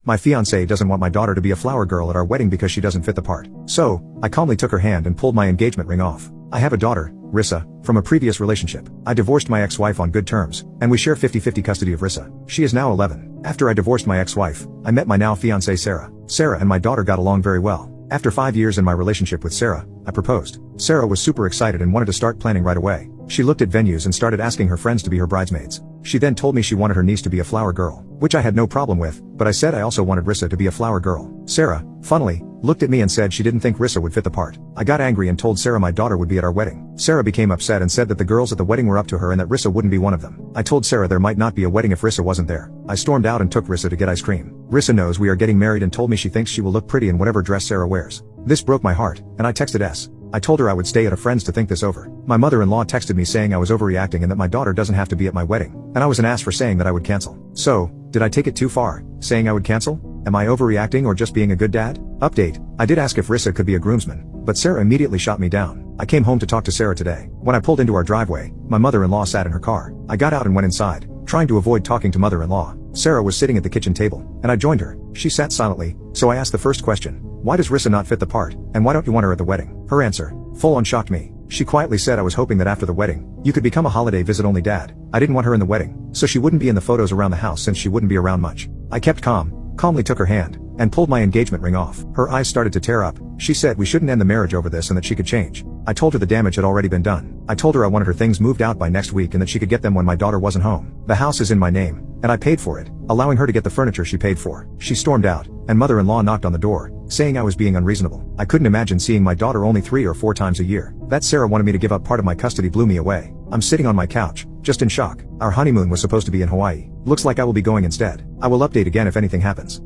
My fiancé doesn't want my daughter to be a flower girl at our wedding because she doesn't fit the part. So, I calmly took her hand and pulled my engagement ring off. I have a daughter, Rissa, from a previous relationship. I divorced my ex-wife on good terms, and we share 50-50 custody of Rissa. She is now 11. After I divorced my ex-wife, I met my now fiancée Sarah. Sarah and my daughter got along very well. After 5 years in my relationship with Sarah, I proposed. Sarah was super excited and wanted to start planning right away. She looked at venues and started asking her friends to be her bridesmaids. She then told me she wanted her niece to be a flower girl, which I had no problem with, but I said I also wanted Rissa to be a flower girl. Sarah, funnily, looked at me and said she didn't think Rissa would fit the part. I got angry and told Sarah my daughter would be at our wedding. Sarah became upset and said that the girls at the wedding were up to her and that Rissa wouldn't be one of them. I told Sarah there might not be a wedding if Rissa wasn't there. I stormed out and took Rissa to get ice cream. Rissa knows we are getting married and told me she thinks she will look pretty in whatever dress Sarah wears. This broke my heart, and I texted S. I told her I would stay at a friend's to think this over. My mother-in-law texted me saying I was overreacting and that my daughter doesn't have to be at my wedding, and I was an ass for saying that I would cancel. So, did I take it too far, saying I would cancel? Am I overreacting or just being a good dad? Update, I did ask if Rissa could be a groomsman, but Sarah immediately shot me down. I came home to talk to Sarah today. When I pulled into our driveway, my mother-in-law sat in her car. I got out and went inside, trying to avoid talking to mother-in-law. Sarah was sitting at the kitchen table, and I joined her. She sat silently, so I asked the first question. Why does Rissa not fit the part, and why don't you want her at the wedding? Her answer, full-on shocked me. She quietly said I was hoping that after the wedding, you could become a holiday visit-only dad. I didn't want her in the wedding, so she wouldn't be in the photos around the house since she wouldn't be around much. I kept calmly took her hand, and pulled my engagement ring off. Her eyes started to tear up. She said we shouldn't end the marriage over this and that she could change. I told her the damage had already been done. I told her I wanted her things moved out by next week and that she could get them when my daughter wasn't home. The house is in my name, and I paid for it, allowing her to get the furniture she paid for. She stormed out, and mother-in-law knocked on the door, saying I was being unreasonable. I couldn't imagine seeing my daughter only 3 or 4 times a year. That Sarah wanted me to give up part of my custody blew me away. I'm sitting on my couch, just in shock. Our honeymoon was supposed to be in Hawaii. Looks like I will be going instead. I will update again if anything happens.